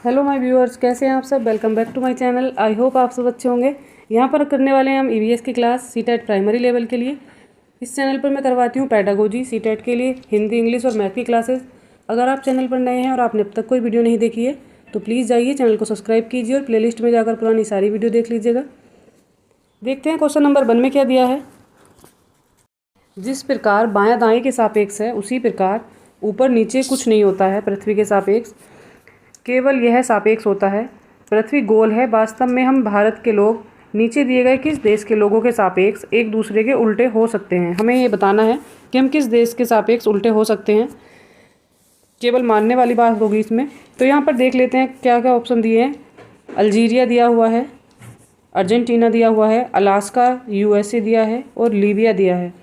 Hello my viewers, कैसे हैं आप सब। Welcome back to my channel. I hope आप सब अच्छे होंगे। यहाँ पर करने वाले हैं हम ईवीएस की क्लास सीटेट प्राइमरी लेवल के लिए। इस चैनल पर मैं करवाती हूँ पेडागोजी सीटेट के लिए हिंदी, इंग्लिश और मैथ की क्लासेस। अगर आप चैनल पर नए हैं और आपने अब तक कोई वीडियो नहीं देखी है तो प्लीज़ जाइए चैनल को सब्सक्राइब कीजिए और प्लेलिस्ट में जाकर पुरानी सारी वीडियो देख लीजिएगा। देखते हैं क्वेश्चन नंबर 1 में क्या दिया है। जिस प्रकार बायां दाएं के सापेक्ष है उसी प्रकार ऊपर नीचे कुछ नहीं होता है पृथ्वी के सापेक्ष, केवल यह सापेक्ष होता है। पृथ्वी गोल है। वास्तव में हम भारत के लोग नीचे दिए गए किस देश के लोगों के सापेक्ष एक दूसरे के उल्टे हो सकते हैं। हमें ये बताना है कि हम किस देश के सापेक्ष उल्टे हो सकते हैं। केवल मानने वाली बात होगी इसमें। तो यहाँ पर देख लेते हैं क्या क्या ऑप्शन दिए हैं। अल्जीरिया दिया हुआ है, अर्जेंटीना दिया हुआ है, अलास्का USA दिया है और लीबिया दिया है।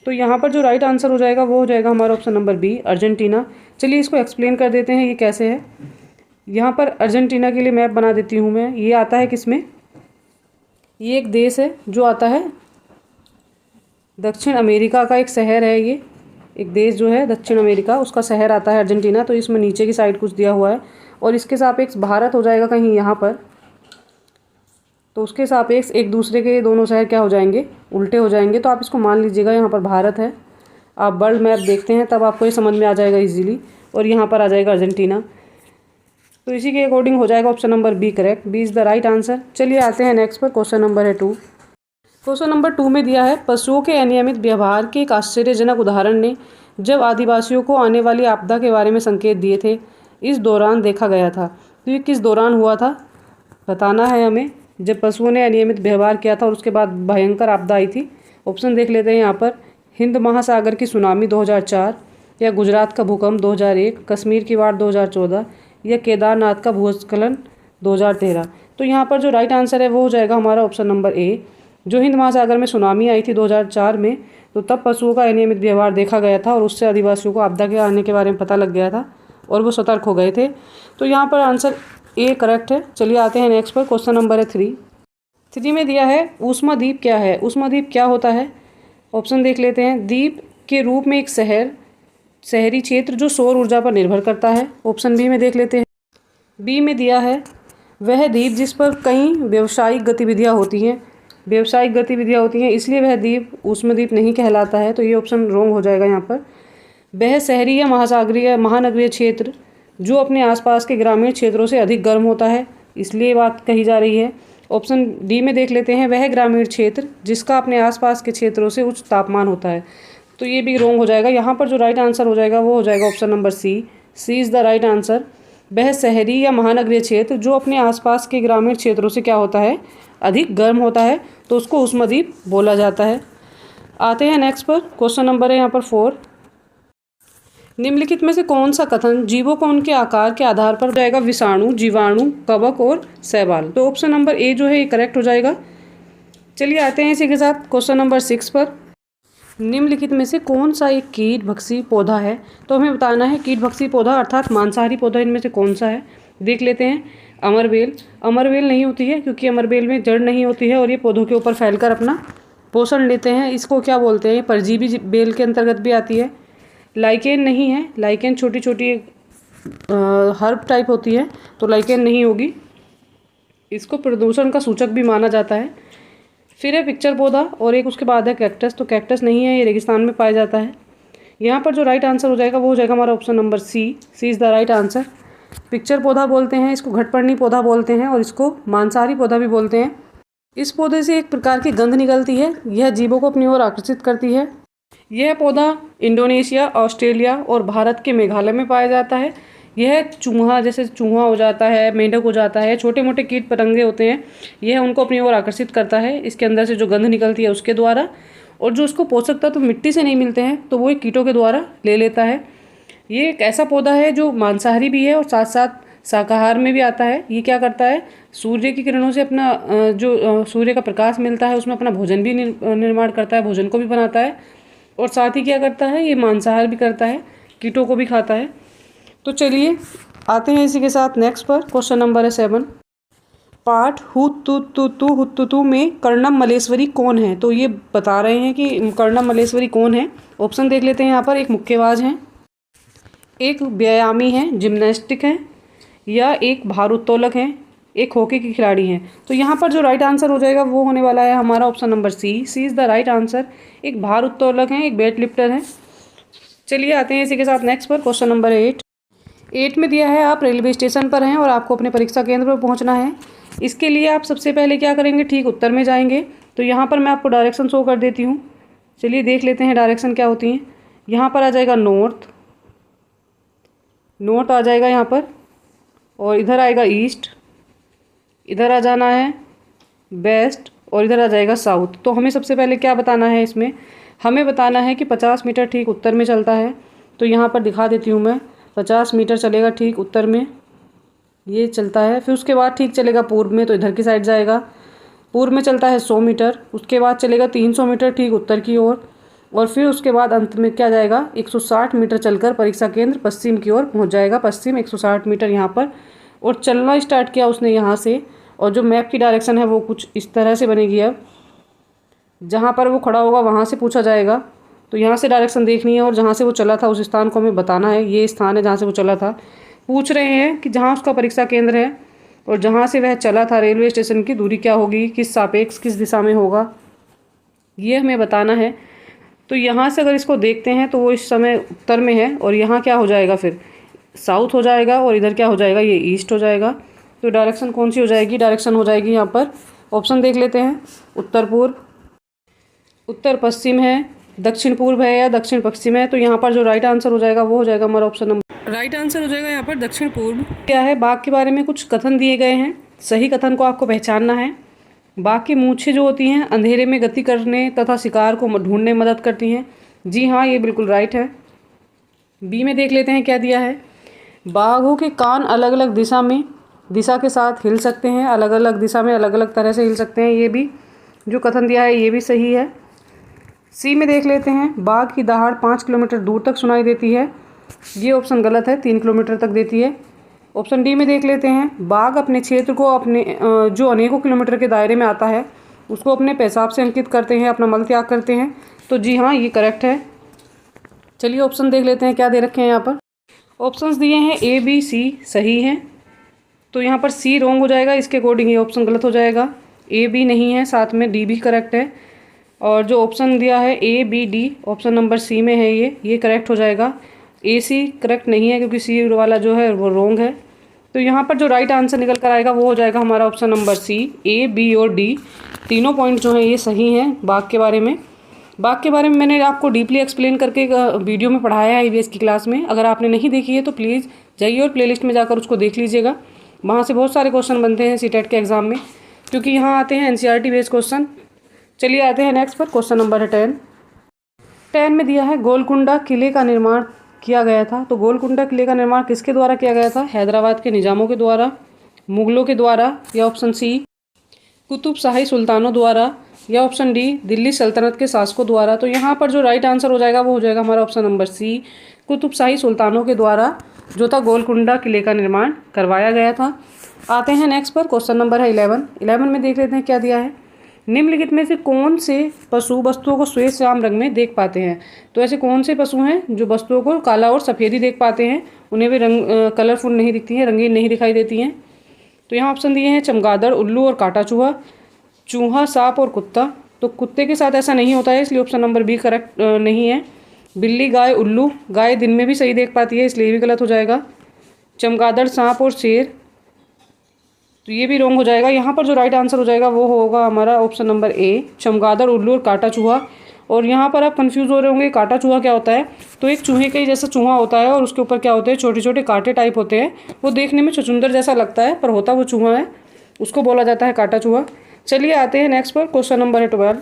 तो यहाँ पर जो राइट आंसर हो जाएगा वो हो जाएगा हमारा ऑप्शन नंबर बी, अर्जेंटीना। चलिए इसको एक्सप्लेन कर देते हैं ये कैसे है। यहाँ पर अर्जेंटीना के लिए मैप बना देती हूँ मैं। ये आता है किसमें, ये एक देश है जो आता है दक्षिण अमेरिका का एक शहर है। ये एक देश जो है दक्षिण अमेरिका उसका शहर आता है अर्जेंटीना। तो इसमें नीचे की साइड कुछ दिया हुआ है और इसके सापेक्ष भारत हो जाएगा कहीं यहाँ पर। तो उसके सापेक्ष एक दूसरे के दोनों शहर क्या हो जाएंगे, उल्टे हो जाएंगे। तो आप इसको मान लीजिएगा यहाँ पर भारत है। आप वर्ल्ड मैप देखते हैं तब आपको ये समझ में आ जाएगा इजीली। और यहाँ पर आ जाएगा अर्जेंटीना। तो इसी के अकॉर्डिंग हो जाएगा option number B correct. B is the right answer. चलिए आते हैं नेक्स्ट पर। क्वेश्चन नंबर है 2। क्वेश्चन नंबर 2 में दिया है पशुओं के अनियमित व्यवहार के एक आश्चर्यजनक उदाहरण ने जब आदिवासियों को आने वाली आपदा के बारे में संकेत दिए थे इस दौरान देखा गया था। तो ये किस दौरान हुआ था बताना है हमें। जब पशुओं ने अनियमित व्यवहार किया था और उसके बाद भयंकर आपदा आई थी। ऑप्शन देख लेते हैं यहाँ पर। हिंद महासागर की सुनामी 2004, या गुजरात का भूकंप 2001, कश्मीर की बाढ़ 2014, या केदारनाथ का भूस्खलन 2013। तो यहाँ पर जो राइट आंसर है वो हो जाएगा हमारा ऑप्शन नंबर ए। जो हिंद महासागर में सुनामी आई थी 2004 में, तो तब पशुओं का अनियमित व्यवहार देखा गया था और उससे आदिवासियों को आपदा के आने के बारे में पता लग गया था और वो सतर्क हो गए थे। तो यहाँ पर आंसर ए करेक्ट है। चलिए आते हैं नेक्स्ट पर। क्वेश्चन नंबर है 3 में दिया है ऊष्माद्वीप क्या है। ऊष्माद्वीप क्या होता है, ऑप्शन देख लेते हैं। द्वीप के रूप में एक शहरी क्षेत्र जो सौर ऊर्जा पर निर्भर करता है। ऑप्शन बी में देख लेते हैं। बी में दिया है वह द्वीप जिस पर कई व्यावसायिक गतिविधियाँ होती हैं इसलिए वह द्वीप ऊष्माद्वीप नहीं कहलाता है। तो ये ऑप्शन रॉन्ग हो जाएगा यहाँ पर। वह शहरी या महानगरीय क्षेत्र जो अपने आसपास के ग्रामीण क्षेत्रों से अधिक गर्म होता है इसलिए बात कही जा रही है। ऑप्शन डी में देख लेते हैं। वह ग्रामीण क्षेत्र जिसका अपने आसपास के क्षेत्रों से उच्च तापमान होता है। तो ये भी रॉन्ग हो जाएगा। यहाँ पर जो राइट आंसर हो जाएगा वो हो जाएगा option number C. C is the right answer. वह शहरी या महानगरीय क्षेत्र जो अपने आसपास के ग्रामीण क्षेत्रों से क्या होता है, अधिक गर्म होता है, तो उसको ऊष्माद्वीप बोला जाता है। आते हैं नेक्स्ट पर। क्वेश्चन नंबर है यहाँ पर 4। निम्नलिखित में से कौन सा कथन जीवों को उनके आकार के आधार पर जाएगा विषाणु, जीवाणु, कवक और शैवाल। तो ऑप्शन नंबर ए जो है ये करेक्ट हो जाएगा। चलिए आते हैं इसी के साथ क्वेश्चन नंबर 6 पर। निम्नलिखित में से कौन सा एक कीट भक्षी पौधा है। तो हमें बताना है कीट भक्षी पौधा अर्थात मांसाहारी पौधा इनमें से कौन सा है। देख लेते हैं। अमरबेल। अमरबेल नहीं होती है क्योंकि अमरबेल में जड़ नहीं होती है और ये पौधों के ऊपर फैलकर अपना पोषण लेते हैं। इसको क्या बोलते हैं, परजीवी बेल के अंतर्गत भी आती है। लाइकेन नहीं है। लाइकेन छोटी छोटी हर्ब टाइप होती है तो लाइकेन नहीं होगी। इसको प्रदूषण का सूचक भी माना जाता है। फिर है पिक्चर पौधा और एक उसके बाद है कैक्टस। तो कैक्टस नहीं है, ये रेगिस्तान में पाया जाता है। यहाँ पर जो राइट आंसर हो जाएगा वो हो जाएगा हमारा option number C. C is the right answer. Picture पौधा बोलते हैं, इसको घटपर्णी पौधा बोलते हैं और इसको मांसाहारी पौधा भी बोलते हैं। इस पौधे से एक प्रकार की गंध निकलती है। यह जीवों को अपनी ओर आकर्षित करती है। यह पौधा इंडोनेशिया, ऑस्ट्रेलिया और भारत के मेघालय में पाया जाता है। यह चूहा, जैसे चूहा हो जाता है, मेंढक हो जाता है, छोटे मोटे कीट पतंगे होते हैं, यह उनको अपनी ओर आकर्षित करता है इसके अंदर से जो गंध निकलती है उसके द्वारा। और जो उसको पोषक तत्व मिट्टी से नहीं मिलते हैं तो वो कीटों के द्वारा ले लेता है। ये एक ऐसा पौधा है जो मांसाहारी भी है और साथ साथ शाकाहार में भी आता है। ये क्या करता है, सूर्य की किरणों से अपना जो सूर्य का प्रकाश मिलता है उसमें अपना भोजन भी निर्माण करता है, भोजन को भी बनाता है और साथ ही क्या करता है, ये मांसाहार भी करता है, कीटों को भी खाता है। तो चलिए आते हैं इसी के साथ नेक्स्ट पर। क्वेश्चन नंबर है 7। पाठ हुत्तुतु में कर्णम मलेश्वरी कौन है। तो ये बता रहे हैं कि कर्णम मलेश्वरी कौन है। ऑप्शन देख लेते हैं यहाँ पर। एक मुक्केबाज हैं, एक व्यायामी है, जिम्नास्टिक है, या एक भारोत्तोलक हैं, एक हॉकी की खिलाड़ी हैं। तो यहाँ पर जो राइट आंसर हो जाएगा वो होने वाला है हमारा option number C is the right answer. एक भारोत्तोलक हैं, एक वेट लिफ्टर हैं। चलिए आते हैं इसी के साथ नेक्स्ट पर, क्वेश्चन नंबर 8 में दिया है आप रेलवे स्टेशन पर हैं और आपको अपने परीक्षा केंद्र पर पहुंचना है। इसके लिए आप सबसे पहले क्या करेंगे, ठीक उत्तर में जाएंगे। तो यहाँ पर मैं आपको डायरेक्शन शो कर देती हूँ। चलिए देख लेते हैं डायरेक्शन क्या होती हैं। यहाँ पर आ जाएगा नॉर्थ, नॉर्थ आ जाएगा यहाँ पर, और इधर आएगा ईस्ट, इधर आ जाना है वेस्ट, और इधर आ जाएगा साउथ। तो हमें सबसे पहले क्या बताना है, इसमें हमें बताना है कि 50 मीटर ठीक उत्तर में चलता है। तो यहाँ पर दिखा देती हूँ मैं, 50 मीटर चलेगा ठीक उत्तर में, ये चलता है। फिर उसके बाद ठीक चलेगा पूर्व में, तो इधर की साइड जाएगा। पूर्व में चलता है 100 मीटर, उसके बाद चलेगा 300 मीटर ठीक उत्तर की ओर, और फिर उसके बाद अंत में क्या जाएगा, 160 मीटर चलकर परीक्षा केंद्र पश्चिम की ओर पहुंच जाएगा। पश्चिम 160 मीटर यहाँ पर, और चलना स्टार्ट किया उसने यहाँ से। और जो मैप की डायरेक्शन है वो कुछ इस तरह से बनेगी। अब जहाँ पर वो खड़ा होगा वहाँ से पूछा जाएगा, तो यहाँ से डायरेक्शन देखनी है, और जहाँ से वो चला था उस स्थान को हमें बताना है। ये स्थान है जहाँ से वो चला था। पूछ रहे हैं कि जहाँ उसका परीक्षा केंद्र है और जहाँ से वह चला था रेलवे स्टेशन की दूरी क्या होगी, किस सापेक्ष, किस दिशा में होगा, ये हमें बताना है। तो यहाँ से अगर इसको देखते हैं तो वो इस समय उत्तर में है, और यहाँ क्या हो जाएगा, फिर साउथ हो जाएगा, और इधर क्या हो जाएगा, ये ईस्ट हो जाएगा। तो डायरेक्शन कौन सी हो जाएगी, डायरेक्शन हो जाएगी यहाँ पर, ऑप्शन देख लेते हैं, उत्तर पूर्व, उत्तर पश्चिम है, दक्षिण पूर्व है, या दक्षिण पश्चिम है। तो यहाँ पर जो राइट आंसर हो जाएगा वो हो जाएगा हमारा ऑप्शन नंबर, राइट आंसर हो जाएगा यहाँ पर दक्षिण पूर्व। क्या है, बाघ के बारे में कुछ कथन दिए गए हैं, सही कथन को आपको पहचानना है। बाघ की मूंछें जो होती हैं अंधेरे में गति करने तथा शिकार को ढूंढने में मदद करती हैं। जी हाँ, ये बिल्कुल राइट है। बी में देख लेते हैं क्या दिया है, बाघों के कान अलग अलग दिशा के साथ हिल सकते हैं, अलग अलग दिशा में अलग अलग तरह से हिल सकते हैं। ये भी जो कथन दिया है ये भी सही है। सी में देख लेते हैं, बाघ की दहाड़ 5 किलोमीटर दूर तक सुनाई देती है। ये ऑप्शन गलत है, 3 किलोमीटर तक देती है। ऑप्शन डी में देख लेते हैं, बाघ अपने क्षेत्र को अपने जो अनेकों किलोमीटर के दायरे में आता है उसको अपने पेशाब से अंकित करते हैं, अपना मल त्याग करते हैं। तो जी हाँ, ये करेक्ट है। चलिए ऑप्शन देख लेते हैं क्या दे रखे हैं यहाँ पर। ऑप्शंस दिए हैं ए बी सी सही हैं, तो यहाँ पर सी रॉन्ग हो जाएगा, इसके अकॉर्डिंग ये ऑप्शन गलत हो जाएगा। ए बी नहीं है, साथ में डी भी करेक्ट है, और जो ऑप्शन दिया है A B D option number C में है, ये करेक्ट हो जाएगा। ए सी करेक्ट नहीं है क्योंकि सी वाला जो है वो रॉन्ग है। तो यहाँ पर जो राइट आंसर निकल कर आएगा वो हो जाएगा हमारा option number C. A B और डी तीनों पॉइंट जो हैं ये सही हैं बाघ के बारे में। बाघ के बारे में मैंने आपको डीपली एक्सप्लेन करके वीडियो में पढ़ाया है ईवीएस की क्लास में। अगर आपने नहीं देखी है तो प्लीज़ जाइए और प्लेलिस्ट में जाकर उसको देख लीजिएगा। वहाँ से बहुत सारे क्वेश्चन बनते हैं सीटेट के एग्ज़ाम में, क्योंकि यहाँ आते हैं एनसीईआरटी बेस्ड क्वेश्चन। चलिए आते हैं नेक्स्ट पर, क्वेश्चन नंबर है 10 में दिया है गोलकुंडा किले का निर्माण किया गया था। तो गोलकुंडा किले का निर्माण किसके द्वारा किया गया था, हैदराबाद के निज़ामों के द्वारा, मुगलों के द्वारा, या ऑप्शन सी कुतुबशाही सुल्तानों द्वारा, या ऑप्शन डी दिल्ली सल्तनत के शासकों द्वारा। तो यहाँ पर जो राइट आंसर हो जाएगा वो हो जाएगा हमारा ऑप्शन नंबर सी, कुतुबशाही सुल्तानों के द्वारा जो था गोलकुंडा किले का निर्माण करवाया गया था। आते हैं नेक्स्ट पर, क्वेश्चन नंबर है 11 में देख लेते हैं क्या दिया है। निम्नलिखित में से कौन से पशु वस्तुओं को श्वेत श्याम रंग में देख पाते हैं। तो ऐसे कौन से पशु हैं जो वस्तुओं को काला और सफ़ेदी देख पाते हैं, उन्हें भी रंग कलरफुल नहीं दिखती हैं, रंगीन नहीं दिखाई देती हैं। तो यहाँ ऑप्शन दिए हैं चमगादड़, उल्लू और काटा चूहा, चूहा, सांप और कुत्ता। तो कुत्ते के साथ ऐसा नहीं होता है, इसलिए ऑप्शन नंबर बी करेक्ट नहीं है। बिल्ली, गाय, उल्लू, गाय दिन में भी सही देख पाती है इसलिए भी गलत हो जाएगा। चमगादड़, सांप और शेर, तो ये भी रॉन्ग हो जाएगा। यहाँ पर जो राइट आंसर हो जाएगा वो होगा हमारा ऑप्शन नंबर ए, चमगादड़, उल्लू और काटा चूहा। और यहाँ पर आप कंफ्यूज हो रहे होंगे काटा चूहा क्या होता है। तो एक चूहे के जैसा चूहा होता है और उसके ऊपर क्या होते हैं, छोटे छोटे कांटे टाइप होते हैं। वो देखने में छुछुंदर जैसा लगता है पर होता वो चूहा है, उसको बोला जाता है काटा चूहा। चलिए आते हैं नेक्स्ट पर, क्वेश्चन नंबर है 12।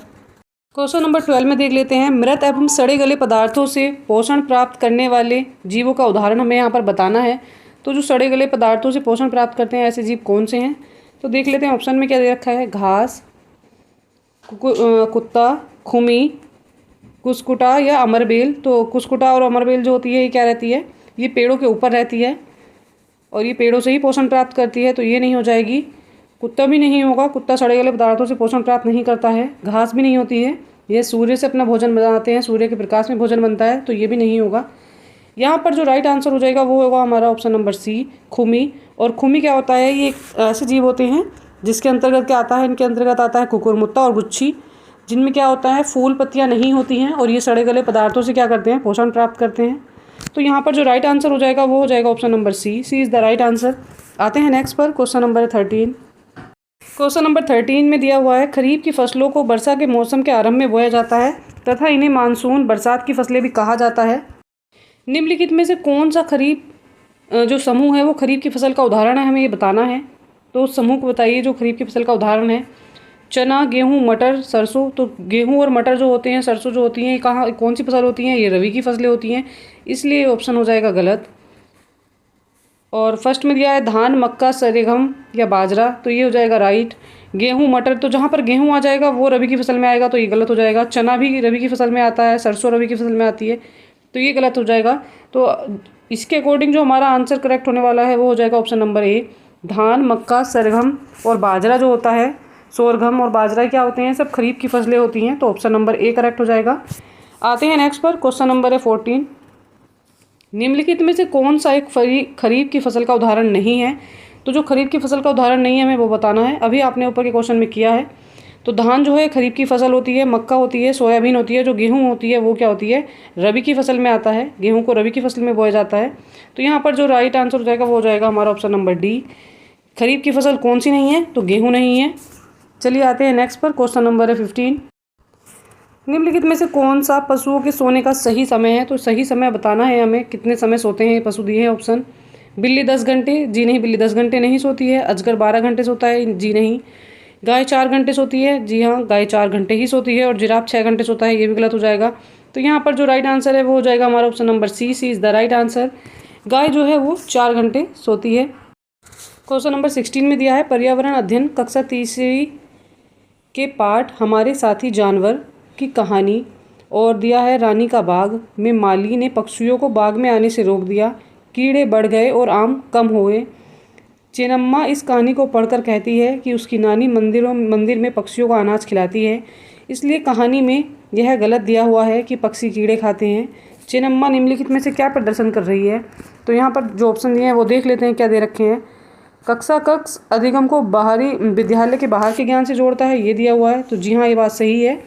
क्वेश्चन नंबर 12 में देख लेते हैं, मृत एवं सड़े गले पदार्थों से पोषण प्राप्त करने वाले जीवों का उदाहरण हमें यहाँ पर बताना है। तो जो सड़े गले पदार्थों से पोषण प्राप्त करते हैं ऐसे जीव कौन से हैं, तो देख लेते हैं ऑप्शन में क्या दे रखा है। घास, कुत्ता, खुमी, कुसकुटा या अमरबेल। तो कुसकुटा और अमरबेल जो होती है ये क्या रहती है, ये पेड़ों के ऊपर रहती है और ये पेड़ों से ही पोषण प्राप्त करती है, तो ये नहीं हो जाएगी। कुत्ता भी नहीं होगा, कुत्ता सड़े गले पदार्थों से पोषण प्राप्त नहीं करता है। घास भी नहीं होती है, ये सूर्य से अपना भोजन बनाते हैं, सूर्य के प्रकाश में भोजन बनता है, तो ये भी नहीं होगा। यहाँ पर जो राइट आंसर हो जाएगा वो होगा हमारा ऑप्शन नंबर सी, खुमी। और खुमी क्या होता है, ये ऐसे जीव होते हैं जिसके अंतर्गत क्या आता है, इनके अंतर्गत आता है कुकुरमुत्ता और गुच्छी, जिनमें क्या होता है फूल पत्तियाँ नहीं होती हैं और ये सड़े गले पदार्थों से क्या करते हैं, पोषण प्राप्त करते हैं। तो यहाँ पर जो राइट आंसर हो जाएगा वो हो जाएगा option number C, C is the right answer. आते हैं नेक्स्ट पर, क्वेश्चन नंबर 13। क्वेश्चन नंबर 13 में दिया हुआ है, खरीफ की फसलों को वर्षा के मौसम के आरंभ में बोया जाता है तथा इन्हें मानसून बरसात की फसलें भी कहा जाता है। निम्नलिखित में से कौन सा खरीफ जो समूह है वो खरीफ की फसल का उदाहरण है, हमें ये बताना है। तो उस समूह को बताइए जो खरीफ की फसल का उदाहरण है। चना, गेहूं, मटर, सरसों। तो गेहूं और मटर जो होते हैं, सरसों जो होती हैं, कहाँ कौन सी फसल होती हैं, ये रबी की फसलें होती हैं, इसलिए ऑप्शन हो जाएगा गलत। और फर्स्ट में दिया है धान, मक्का, सरगम या बाजरा, तो ये हो जाएगा राइट। गेहूं, मटर, तो जहाँ पर गेहूं आ जाएगा वो रबी की फसल में आएगा, तो ये गलत हो जाएगा। चना भी रबी की फसल में आता है, सरसों रबी की फसल में आती है, तो ये गलत हो जाएगा। तो इसके अकॉर्डिंग जो हमारा आंसर करेक्ट होने वाला है वो हो जाएगा ऑप्शन नंबर ए, धान, मक्का, सरगम और बाजरा जो होता है, सोरगम और बाजरा क्या होते हैं, सब खरीफ की फसलें होती हैं, तो ऑप्शन नंबर ए करेक्ट हो जाएगा। आते हैं नेक्स्ट पर, क्वेश्चन नंबर है 14। निम्नलिखित में से कौन सा एक खरीफ की फसल का उदाहरण नहीं है। तो जो खरीफ की फसल का उदाहरण नहीं है हमें वो बताना है, अभी आपने ऊपर के क्वेश्चन में किया है। तो धान जो है खरीफ की फसल होती है, मक्का होती है, सोयाबीन होती है, जो गेहूं होती है वो क्या होती है, रबी की फसल में आता है, गेहूं को रबी की फसल में बोया जाता है। तो यहाँ पर जो राइट आंसर हो जाएगा वो हो जाएगा हमारा ऑप्शन नंबर डी, खरीफ की फसल कौन सी नहीं है, तो गेहूँ नहीं है। चलिए आते हैं नेक्स्ट पर, क्वेश्चन नंबर है 15। निम्नलिखित में से कौन सा पशुओं के सोने का सही समय है। तो सही समय बताना है हमें, कितने समय सोते हैं पशु दिए हैं ऑप्शन। बिल्ली 10 घंटे, जी नहीं, बिल्ली 10 घंटे नहीं सोती है। अजगर 12 घंटे सोता है, जी नहीं। गाय 4 घंटे सोती है, जी हाँ, गाय 4 घंटे ही सोती है। और जिराफ 6 घंटे सोता है, ये भी गलत हो जाएगा। तो यहाँ पर जो राइट आंसर है वो हो जाएगा हमारा option number C, C is the right answer. गाय जो है वो 4 घंटे सोती है। क्वेश्चन नंबर 16 में दिया है, पर्यावरण अध्ययन कक्षा तीसरी के पाठ हमारे साथी जानवर की कहानी, और दिया है रानी का बाग में माली ने पक्षियों को बाग में आने से रोक दिया, कीड़े बढ़ गए और आम कम हुए। चेन्नम्मा इस कहानी को पढ़कर कहती है कि उसकी नानी मंदिर में पक्षियों को अनाज खिलाती है, इसलिए कहानी में यह गलत दिया हुआ है कि पक्षी कीड़े खाते हैं। चेन्नम्मा निम्नलिखित में से क्या प्रदर्शन कर रही है। तो यहाँ पर जो ऑप्शन दिए हैं वो देख लेते हैं क्या दे रखे हैं। कक्षा कक्ष अधिगम को बाहरी विद्यालय के बाहर के ज्ञान से जोड़ता है, ये दिया हुआ है, तो जी हाँ ये बात सही है।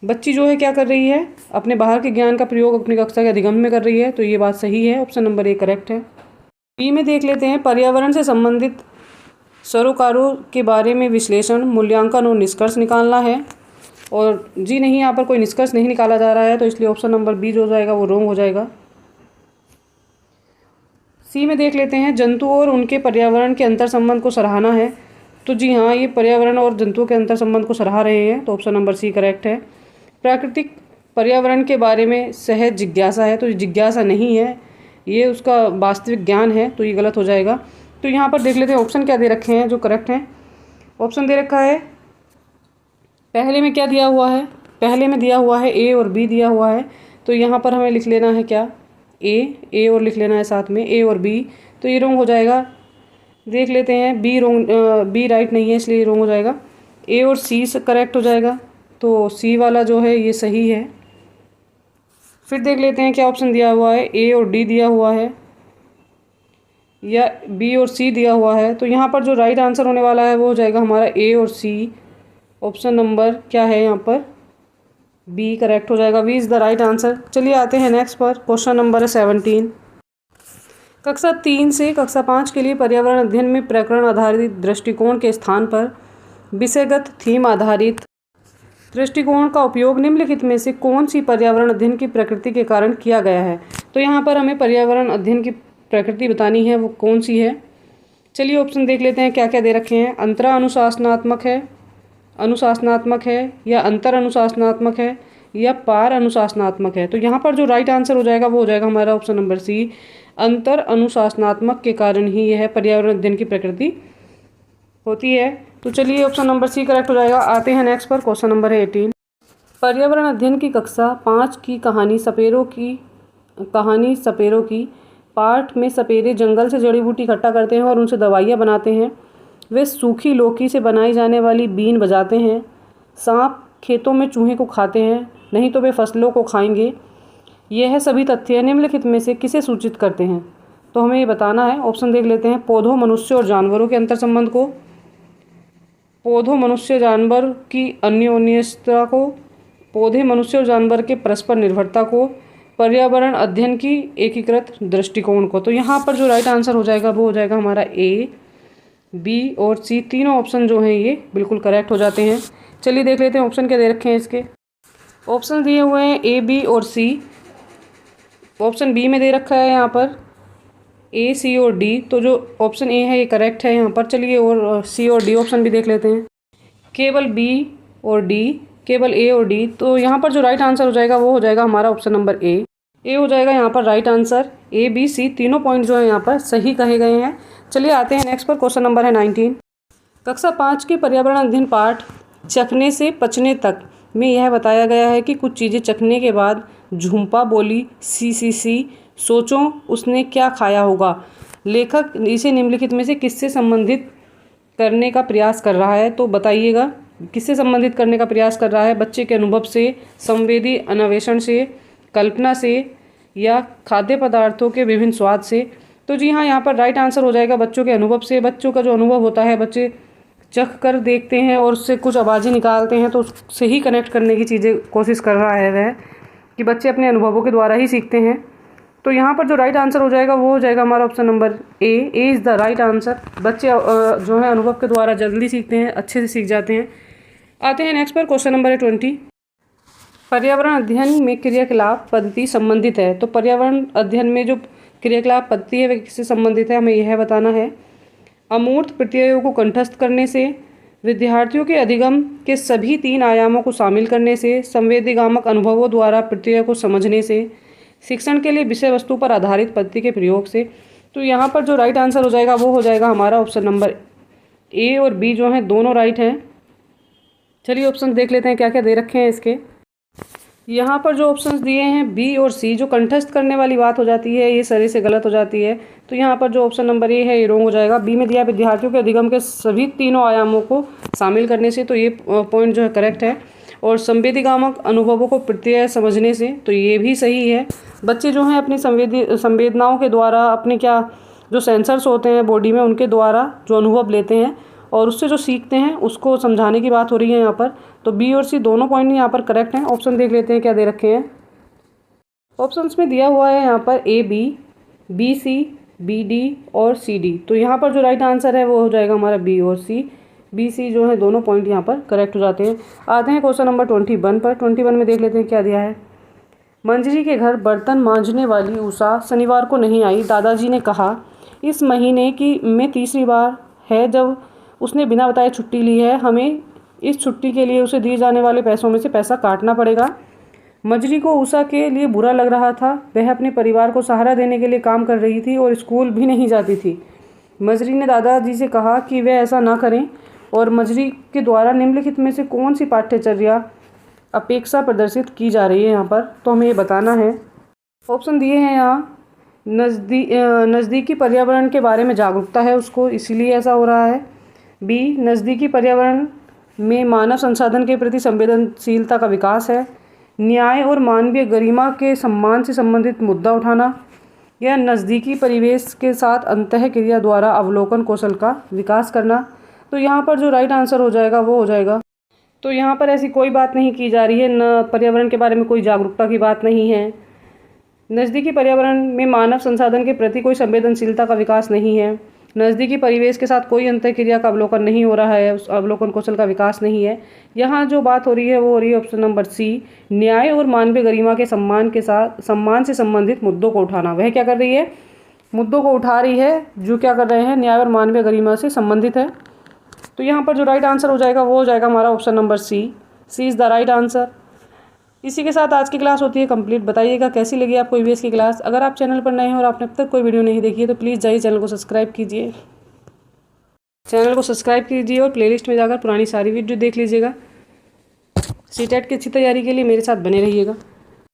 बच्ची जो है क्या कर रही है, अपने बाहर के ज्ञान का प्रयोग अपनी कक्षा के अधिगम में कर रही है, तो ये बात सही है, ऑप्शन नंबर ए करेक्ट है। बी में देख लेते हैं, पर्यावरण से संबंधित सरोकारों के बारे में विश्लेषण, मूल्यांकन और निष्कर्ष निकालना है, और जी नहीं, यहाँ पर कोई निष्कर्ष नहीं निकाला जा रहा है, तो इसलिए ऑप्शन नंबर बी जो हो जाएगा वो रॉन्ग हो जाएगा। सी में देख लेते हैं, जंतु और उनके पर्यावरण के अंतर संबंध को सराहना है, तो जी हाँ ये पर्यावरण और जंतुओं के अंतर संबंध को सराह रहे हैं, तो ऑप्शन नंबर सी करेक्ट है। प्राकृतिक पर्यावरण के बारे में सहज जिज्ञासा है, तो ये जिज्ञासा नहीं है, ये उसका वास्तविक ज्ञान है, तो ये गलत हो जाएगा। तो यहाँ पर देख लेते हैं ऑप्शन क्या दे रखे हैं जो करेक्ट हैं। ऑप्शन दे रखा है, पहले में क्या दिया हुआ है, पहले में दिया हुआ है ए और बी दिया हुआ है, तो यहाँ पर हमें लिख लेना है क्या, ए और लिख लेना है साथ में, ए और बी, तो ये रॉन्ग हो जाएगा। देख लेते हैं बी रॉन्ग, बी राइट नहीं है, इसलिए रॉन्ग हो जाएगा। ए और सी से करेक्ट हो जाएगा, तो सी वाला जो है ये सही है। फिर देख लेते हैं क्या ऑप्शन दिया हुआ है, ए और डी दिया हुआ है या बी और सी दिया हुआ है। तो यहाँ पर जो राइट आंसर होने वाला है वो हो जाएगा हमारा ए और सी, ऑप्शन नंबर क्या है यहाँ पर, बी करेक्ट हो जाएगा, B is the right answer. चलिए आते हैं नेक्स्ट पर, क्वेश्चन नंबर है 17। कक्षा 3 से कक्षा 5 के लिए पर्यावरण अध्ययन में प्रकरण आधारित दृष्टिकोण के स्थान पर विषयगत थीम आधारित दृष्टिकोण का उपयोग निम्नलिखित में से कौन सी पर्यावरण अध्ययन की प्रकृति के कारण किया गया है। तो यहाँ पर हमें पर्यावरण अध्ययन की प्रकृति बतानी है, वो कौन सी है। चलिए ऑप्शन देख लेते हैं क्या क्या दे रखे हैं। अंतरा अनुशासनात्मक है, अनुशासनात्मक है, या अंतर अनुशासनात्मक है, या पार अनुशासनात्मक है। तो यहाँ पर जो राइट आंसर हो जाएगा वो हो जाएगा हमारा ऑप्शन नंबर सी, अंतर अनुशासनात्मक के कारण ही यह पर्यावरण अध्ययन की प्रकृति होती है। तो चलिए ऑप्शन नंबर सी करेक्ट हो जाएगा। आते हैं नेक्स्ट पर, क्वेश्चन नंबर है 18। पर्यावरण अध्ययन की कक्षा 5 की कहानी सपेरों की पाठ में सपेरे जंगल से जड़ी बूटी इकट्ठा करते हैं और उनसे दवाइयाँ बनाते हैं। वे सूखी लौकी से बनाई जाने वाली बीन बजाते हैं। सांप खेतों में चूहे को खाते हैं, नहीं तो वे फसलों को खाएंगे। यह सभी तथ्य निम्नलिखित में से किसे सूचित करते हैं? तो हमें ये बताना है। ऑप्शन देख लेते हैं। पौधों, मनुष्य और जानवरों के अंतर संबंध को, पौधों, मनुष्य, जानवर की अन्योन्यता को, पौधे, मनुष्य और जानवर के परस्पर निर्भरता को, पर्यावरण अध्ययन की एकीकृत दृष्टिकोण को। तो यहाँ पर जो राइट आंसर हो जाएगा वो हो जाएगा हमारा ए, बी और सी। तीनों ऑप्शन जो हैं ये बिल्कुल करेक्ट हो जाते हैं। चलिए देख लेते हैं ऑप्शन क्या दे रखे हैं इसके। ऑप्शन दिए हुए हैं ए, बी और सी। ऑप्शन बी में दे रखा है यहाँ पर ए, सी और डी। तो जो ऑप्शन ए है ये करेक्ट है यहाँ पर। चलिए और सी और डी ऑप्शन भी देख लेते हैं। केवल बी और डी, केवल ए और डी। तो यहाँ पर जो राइट आंसर हो जाएगा वो हो जाएगा हमारा ऑप्शन नंबर ए हो जाएगा यहाँ पर राइट आंसर। ए, बी, सी तीनों पॉइंट जो है यहाँ पर सही कहे गए हैं। चलिए आते हैं नेक्स्ट पर। क्वेश्चन नंबर है 19। कक्षा 5 के पर्यावरण अध्ययन पाठ चखने से पचने तक में यह बताया गया है कि कुछ चीज़ें चखने के बाद झुम्पा बोली सी सोचो उसने क्या खाया होगा। लेखक इसे निम्नलिखित में से किससे संबंधित करने का प्रयास कर रहा है? तो बताइएगा किससे संबंधित करने का प्रयास कर रहा है? बच्चे के अनुभव से, संवेदी अन्वेषण से, कल्पना से या खाद्य पदार्थों के विभिन्न स्वाद से। तो जी हाँ, यहाँ पर राइट आंसर हो जाएगा बच्चों के अनुभव से। बच्चों का जो अनुभव होता है, बच्चे चख कर देखते हैं और उससे कुछ आवाज़ें निकालते हैं, तो उससे ही कनेक्ट करने की चीज़ें कोशिश कर रहा है वह, कि बच्चे अपने अनुभवों के द्वारा ही सीखते हैं। तो यहाँ पर जो राइट आंसर हो जाएगा वो हो जाएगा हमारा option number A is the right answer. बच्चे जो है अनुभव के द्वारा जल्दी सीखते हैं, अच्छे से सीख जाते हैं। आते हैं नेक्स्ट पर। क्वेश्चन नंबर है 20। पर्यावरण अध्ययन में क्रियाकलाप पद्धति संबंधित है। तो पर्यावरण अध्ययन में जो क्रियाकलाप पद्धति है वह किससे संबंधित है, हमें यह बताना है। अमूर्त प्रत्ययों को कंठस्थ करने से, विद्यार्थियों के अधिगम के सभी 3 आयामों को शामिल करने से, संवेदीगामक अनुभवों द्वारा प्रत्यय को समझने से, शिक्षण के लिए विषय वस्तु पर आधारित पद्धति के प्रयोग से। तो यहाँ पर जो राइट आंसर हो जाएगा वो हो जाएगा हमारा ऑप्शन नंबर ए और बी जो हैं दोनों राइट हैं। चलिए ऑप्शन देख लेते हैं क्या क्या दे रखे हैं इसके। यहाँ पर जो ऑप्शंस दिए हैं बी और सी, जो कंठस्थ करने वाली बात हो जाती है ये सरे से गलत हो जाती है। तो यहाँ पर जो ऑप्शन नंबर ए है ये रॉन्ग हो जाएगा। बी में दिया विद्यार्थियों के अधिगम के सभी 3 आयामों को शामिल करने से, तो ये पॉइंट जो है करेक्ट है। और संवेदीगामक अनुभवों को प्रत्यय समझने से, तो ये भी सही है। बच्चे जो हैं अपनी संवेदनाओं के द्वारा, अपने जो सेंसर्स होते हैं बॉडी में, उनके द्वारा जो अनुभव लेते हैं और उससे जो सीखते हैं उसको समझाने की बात हो रही है यहाँ पर। तो बी और सी दोनों पॉइंट यहाँ पर करेक्ट हैं। ऑप्शन देख लेते हैं क्या दे रखे हैं। ऑप्शंस में दिया हुआ है यहाँ पर ए, बी, सी, बी, डी और सी, डी। तो यहाँ पर जो राइट आंसर है वो हो जाएगा हमारा बी और सी। बी, सी जो है दोनों पॉइंट यहाँ पर करेक्ट हो जाते हैं। आते हैं क्वेश्चन नंबर 21 पर। 21 में देख लेते हैं क्या दिया है। मंजरी के घर बर्तन मांजने वाली उषा शनिवार को नहीं आई। दादाजी ने कहा इस महीने की में तीसरी बार है जब उसने बिना बताए छुट्टी ली है। हमें इस छुट्टी के लिए उसे दिए जाने वाले पैसों में से पैसा काटना पड़ेगा। मंजरी को उषा के लिए बुरा लग रहा था। वह अपने परिवार को सहारा देने के लिए काम कर रही थी और स्कूल भी नहीं जाती थी। मंजरी ने दादाजी से कहा कि वे ऐसा ना करें और मंजरी के द्वारा निम्नलिखित में से कौन सी पाठ्यचर्या अपेक्षा प्रदर्शित की जा रही है यहाँ पर, तो हमें ये बताना है। ऑप्शन दिए हैं यहाँ नज़दीकी पर्यावरण के बारे में जागरूकता है उसको, इसीलिए ऐसा हो रहा है। बी, नज़दीकी पर्यावरण में मानव संसाधन के प्रति संवेदनशीलता का विकास है। न्याय और मानवीय गरिमा के सम्मान से संबंधित मुद्दा उठाना, या नज़दीकी परिवेश के साथ अंतःक्रिया द्वारा अवलोकन कौशल का विकास करना। तो यहाँ पर जो राइट आंसर हो जाएगा वो हो जाएगा, तो यहाँ पर ऐसी कोई बात नहीं की जा रही है, न पर्यावरण के बारे में कोई जागरूकता की बात नहीं है। नज़दीकी पर्यावरण में मानव संसाधन के प्रति कोई संवेदनशीलता का विकास नहीं है। नज़दीकी परिवेश के साथ कोई अंतःक्रिया का अवलोकन नहीं हो रहा है, उस अवलोकन कौशल का विकास नहीं है। यहाँ जो बात हो रही है वो हो रही है ऑप्शन नंबर सी, न्याय और मानवीय गरिमा के सम्मान से संबंधित मुद्दों को उठाना। वह क्या कर रही है, मुद्दों को उठा रही है जो क्या कर रहे हैं, न्याय और मानवीय गरिमा से संबंधित है। तो यहाँ पर जो राइट आंसर हो जाएगा वो हो जाएगा हमारा option number C is the right answer. इसी के साथ आज की क्लास होती है कंप्लीट। बताइएगा कैसी लगी आपको ईवीएस की क्लास। अगर आप चैनल पर नए हैं और आपने अब तक कोई वीडियो नहीं देखी है तो प्लीज़ जाइए चैनल को सब्सक्राइब कीजिए। और प्लेलिस्ट में जाकर पुरानी सारी वीडियो देख लीजिएगा। सीटेट की अच्छी तैयारी के लिए मेरे साथ बने रहिएगा।